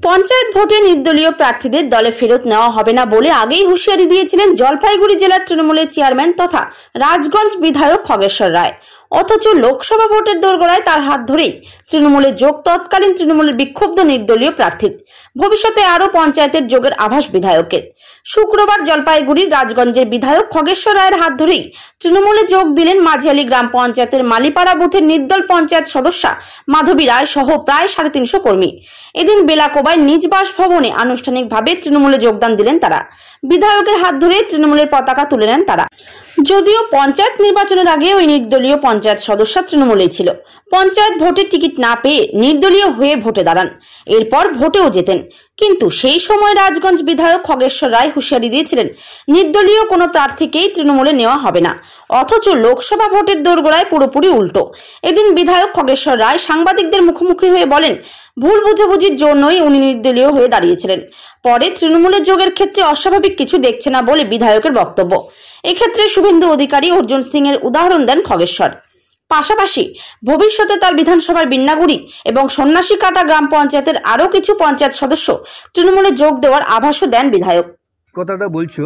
পঞ্চায়েত ভোটে নির্দলীয় প্রার্থীদের দলে ফেরত নেওয়া হবে না বলে আগেই হুঁশিয়ারি দিয়েছিলেন জলপাইগুড়ি জেলার তৃণমূলের চেয়ারম্যান তথা রাজগঞ্জ বিধায়ক খগেশ্বর রায়। অথচ লোকসভা ভোটের দোরগোড়ায় তার হাত ধরেই তৃণমূলে যোগ তৎকালীন তৃণমূলের বিক্ষুব্ধ নির্দলীয় প্রার্থীর। ভবিষ্যতে আরও পঞ্চায়েতের যোগের আভাস বিধায়কের। শুক্রবার জলপাইগুড়ির রাজগঞ্জের বিধায়ক খগেশ্বর রায়ের হাত ধরেই তৃণমূলে যোগ দিলেন মাঝিয়ালি গ্রাম পঞ্চায়েতের মালিপাড়া বুথের নির্দল পঞ্চায়েত সদস্যা মাধবী রায় সহ প্রায় 350 কর্মী। এদিন বেলাকোবায় নিজ বাসভবনে আনুষ্ঠানিকভাবে তৃণমূলে যোগদান দিলেন তারা। বিধায়কের হাত ধরে তৃণমূলের পতাকা তুলে নেন তারা। যদিও পঞ্চায়েত নির্বাচনের আগে ওই নির্দলীয় পঞ্চায়েত সদস্য তৃণমূলেই ছিল। পঞ্চায়েত ভোটে টিকিট না পেয়ে নির্দলীয় হয়ে ভোটে দাঁড়ান, এরপর ভোটেও জেতেন। কিন্তু সেই সময় রাজগঞ্জ বিধায়ক খগেশ্বর রায় হুঁশিয়ারি দিয়েছিলেন নির্দলীয় কোনো প্রার্থীকেই তৃণমূলে নেওয়া হবে না। অথচ লোকসভা ভোটের দোরগোড়ায় পুরোপুরি উল্টো। এদিন বিধায়ক খগেশ্বর রায় সাংবাদিকদের মুখোমুখি হয়ে বলেন, ভুল বুঝাবুঝির জন্যই উনি নির্দলীয় হয়ে দাঁড়িয়েছিলেন। পরে তৃণমূলের যোগের ক্ষেত্রে অস্বাভাবিক কিছু দেখছে না বলে বিধায়কের বক্তব্য। এক্ষেত্রে শুভেন্দু অধিকারী, অর্জুন সিং এর উদাহরণ দেন খগেশ্বর। পাশাপাশি ভবিষ্যতে তার বিধানসভার বিন্নাগুড়ি এবং সন্ন্যাসীকাটা গ্রাম পঞ্চায়েতের আরও কিছু পঞ্চায়েত সদস্য তৃণমূলে যোগ দেওয়ার আভাসও দেন বিধায়ক। কথাটা বলছো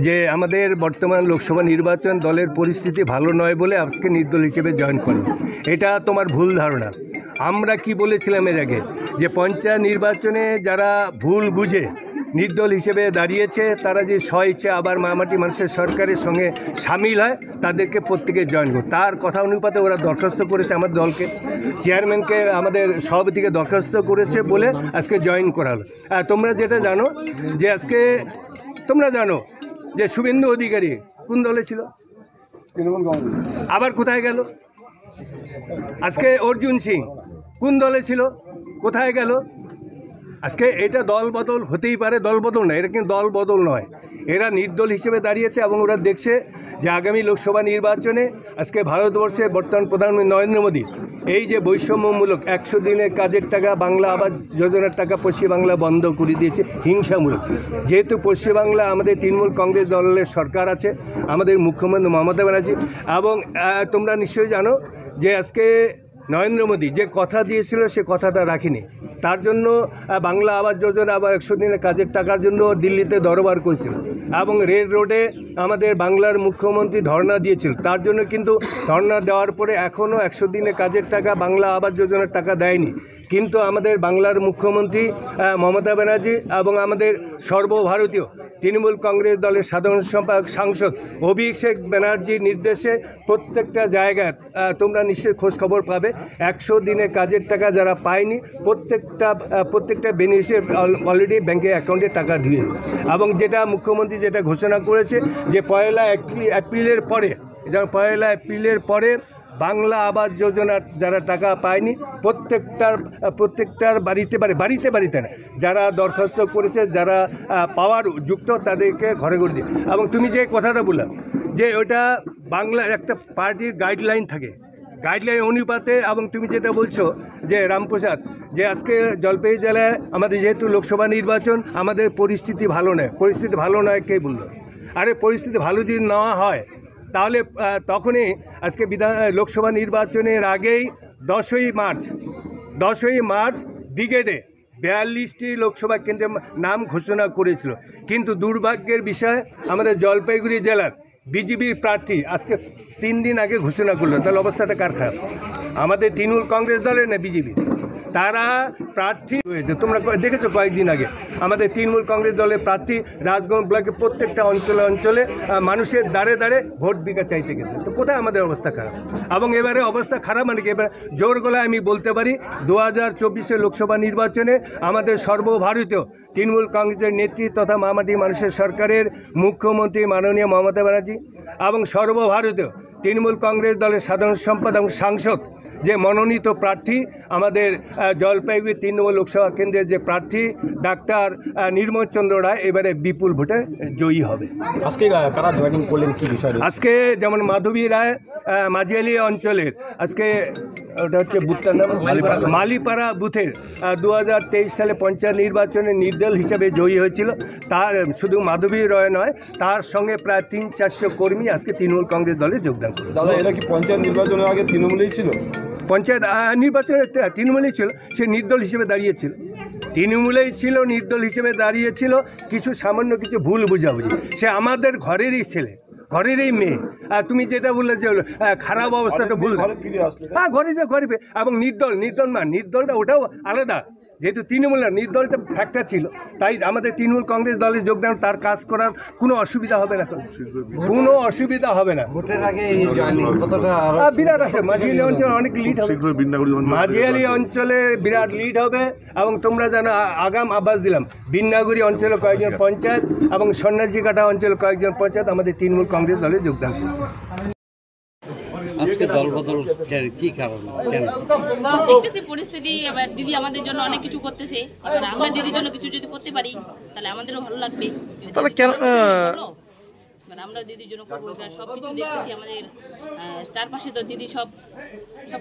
যে আমাদের বর্তমান লোকসভা নির্বাচন দলের পরিস্থিতি ভালো নয় বলে আজকে নির্দল হিসেবে জয়েন করো, এটা তোমার ভুল ধারণা। আমরা কি বলেছিলাম এর আগে যে পঞ্চায়েত নির্বাচনে যারা ভুল বুঝে নির্দল হিসেবে দাঁড়িয়েছে তারা যে স্বইচ্ছে আবার মামাটি মানুষের সরকারের সঙ্গে সামিল হয় তাদেরকে প্রত্যেকে জয়েন করো। তার কথা অনুপাতে ওরা দরখাস্ত করেছে আমাদের দলকে, চেয়ারম্যানকে আমাদের সভাপতিকে দরখাস্ত করেছে বলে আজকে জয়েন করা হলো। আর তোমরা যেটা জানো যে আজকে তোমরা জানো যে শুভেন্দু অধিকারী কোন দলে ছিল, তৃণমূল কংগ্রেস, আবার কোথায় গেল? আজকে অর্জুন সিং কোন দলে ছিল, কোথায় গেল? আজকে এটা দল বদল হতেই পারে, দল বদল নয়, এটা কিন্তু দল বদল নয়। এরা নির্দল হিসেবে দাঁড়িয়েছে এবং ওরা দেখছে যে আগামী লোকসভা নির্বাচনে আজকে ভারতবর্ষে বর্তমান প্রধানমন্ত্রী নরেন্দ্র মোদী এই যে বৈষম্যমূলক 100 দিনের কাজের টাকা, বাংলা আবাস যোজনার টাকা পশ্চিমবাংলা বন্ধ করে দিয়েছে হিংসামূলক। যেহেতু পশ্চিমবাংলা আমাদের তৃণমূল কংগ্রেস দলের সরকার আছে, আমাদের মুখ্যমন্ত্রী মমতা ব্যানার্জি, এবং তোমরা নিশ্চয়ই জানো যে আজকে নরেন্দ্র মোদী যে কথা দিয়েছিল সে কথাটা রাখেনি। তার জন্য বাংলা আবাস যোজনা আবার 100 দিনের কাজের টাকার জন্য দিল্লিতে দরবার করেছিল এবং রেল রোডে আমাদের বাংলার মুখ্যমন্ত্রী ধর্ণা দিয়েছিল। তার জন্য কিন্তু ধর্ণা দেওয়ার পরে এখনও 100 দিনের কাজের টাকা, বাংলা আবাস যোজনার টাকা দেয়নি। কিন্তু আমাদের বাংলার মুখ্যমন্ত্রী মমতা ব্যানার্জি এবং আমাদের সর্বভারতীয় তৃণমূল কংগ্রেস দলের সাধারণ সম্পাদক সাংসদ অভিষেক ব্যানার্জির নির্দেশে প্রত্যেকটা জায়গায় তোমরা নিশ্চয়ই খোঁজখবর পাবে 100 দিনের কাজের টাকা যারা পায়নি প্রত্যেকটা বেনিফিশিয়ারি অলরেডি ব্যাংকের অ্যাকাউন্টে টাকা দিয়ে, এবং যেটা মুখ্যমন্ত্রী যেটা ঘোষণা করেছে যে 1 এপ্রিলের পরে, যেমন 1 এপ্রিলের পরে বাংলা আবাস যোজনার যারা টাকা পায়নি প্রত্যেকটার বাড়িতে না, যারা দরখাস্ত করেছে, যারা পাওয়ার যুক্ত তাদেরকে ঘরে ঘরে দিয়ে। এবং তুমি যে কথাটা বললে যে ওটা বাংলা একটা পার্টির গাইডলাইন থাকে, গাইডলাইন অনুপাতে, এবং তুমি যেটা বলছো যে রামপ্রসাদ যে আজকে জলপাইগুড়ি জেলায় আমাদের যেহেতু লোকসভা নির্বাচন আমাদের পরিস্থিতি ভালো নয়, পরিস্থিতি ভালো নয় কে বললো? আরে পরিস্থিতি ভালো যদি নেওয়া হয় তাহলে তখনই আজকে লোকসভা নির্বাচনের আগেই 10ই মার্চ ব্রিগেডে 42টি লোকসভা কেন্দ্রের নাম ঘোষণা করেছিল। কিন্তু দুর্ভাগ্যের বিষয় আমাদের জলপাইগুড়ি জেলার বিজেপির প্রার্থী আজকে 3 দিন আগে ঘোষণা করলো। তাহলে অবস্থাটা কার খারাপ? আমাদের তৃণমূল কংগ্রেস দলের না বিজেপি? তারা প্রার্থী হয়েছে, তোমরা দেখেছো কয়েকদিন আগে আমাদের তৃণমূল কংগ্রেস দলের প্রার্থী রাজগঞ্জ ব্লকে প্রত্যেকটা অঞ্চলে মানুষের দাঁড়ে ভোট ভিক্ষা চাইতে গেছে। তো কোথায় আমাদের অবস্থা খারাপ? এবং এবারে অবস্থা খারাপ মানে কি, এবার জোর গলায় আমি বলতে পারি 2024 লোকসভা নির্বাচনে আমাদের সর্বভারতীয় তৃণমূল কংগ্রেসের নেতৃত্ব তথা মামাটি মানুষের সরকারের মুখ্যমন্ত্রী মাননীয় মমতা ব্যানার্জি এবং সর্বভারতীয় তৃণমূল কংগ্রেস দলের সাধারণ সম্পাদক এবং সাংসদ যে মনোনীত প্রার্থী আমাদের জলপাইগুড়ি 3 নম্বর লোকসভা কেন্দ্রের যে প্রার্থী ডাক্তার নির্মল চন্দ্র রায় এবারে বিপুল ভোটে জয়ী হবে। আজকে কারা জয়েনিং করলেন কি বিষয়? আজকে যেমন মাধবী রায় মাঝিয়ালি অঞ্চলের, আজকে ওটা হচ্ছে বুথটার নাম মালিপাড়া বুথের 2023 সালে পঞ্চায়েত নির্বাচনে নির্দল হিসেবে জয়ী হয়েছিল। তার শুধু মাধবী রায় নয়, তার সঙ্গে প্রায় 300-400 কর্মী আজকে তৃণমূল কংগ্রেস দলে যোগদান করে। দাদা, এরা কি পঞ্চায়েত নির্বাচনের আগে তৃণমূলেই ছিল? পঞ্চায়েত নির্বাচনে তৃণমূলেই ছিল, সে নির্দল হিসেবে দাঁড়িয়েছিল, তৃণমূলেই ছিল, নির্দল হিসেবে দাঁড়িয়েছিল। কিছু সামান্য কিছু ভুল বোঝাবুঝি, সে আমাদের ঘরেরই ছেলে, ঘরেরই মেয়ে। আর তুমি যেটা বললে যে খারাপ অবস্থাটা ভুল, হ্যাঁ ঘরে যে ঘরে এবং নির্দল না, নির্দলটা ওটাও আলাদা, যেহেতু তৃণমূল না, নির্দলটা ফ্যাক্টর ছিল, তাই আমাদের তৃণমূল কংগ্রেস দলে যোগদান, তার কাজ করার কোনো অসুবিধা হবে না, কোনো অসুবিধা হবে না। ভোটের আগে কতটা বিরাট আছে, মাঝিয়ালি অঞ্চলে অনেক লিড হবে, মাঝিয়ালি অঞ্চলে বিরাট লিড হবে। এবং তোমরা জানো আগাম আভাস দিলাম, বিন্নাগুড়ি অঞ্চলে কয়েকজন পঞ্চায়েত এবং সন্ন্যাসীকাটা অঞ্চলে কয়েকজন পঞ্চায়েত আমাদের তৃণমূল কংগ্রেস দলে যোগদান করবে। আজকে দলবদল কি কারণ, কেন? দেখতেছি পরিস্থিতি, এবার দিদি আমাদের জন্য অনেক কিছু করতেছে, এবার আমরা দিদির জন্য কিছু যদি করতে পারি তাহলে আমাদেরও ভালো লাগবে। তাহলে কেন এবার আমরা দিদির জন্য করবো, এবার সবকিছু দেখতেছি আমাদের চারপাশে তো দিদি সবকিছু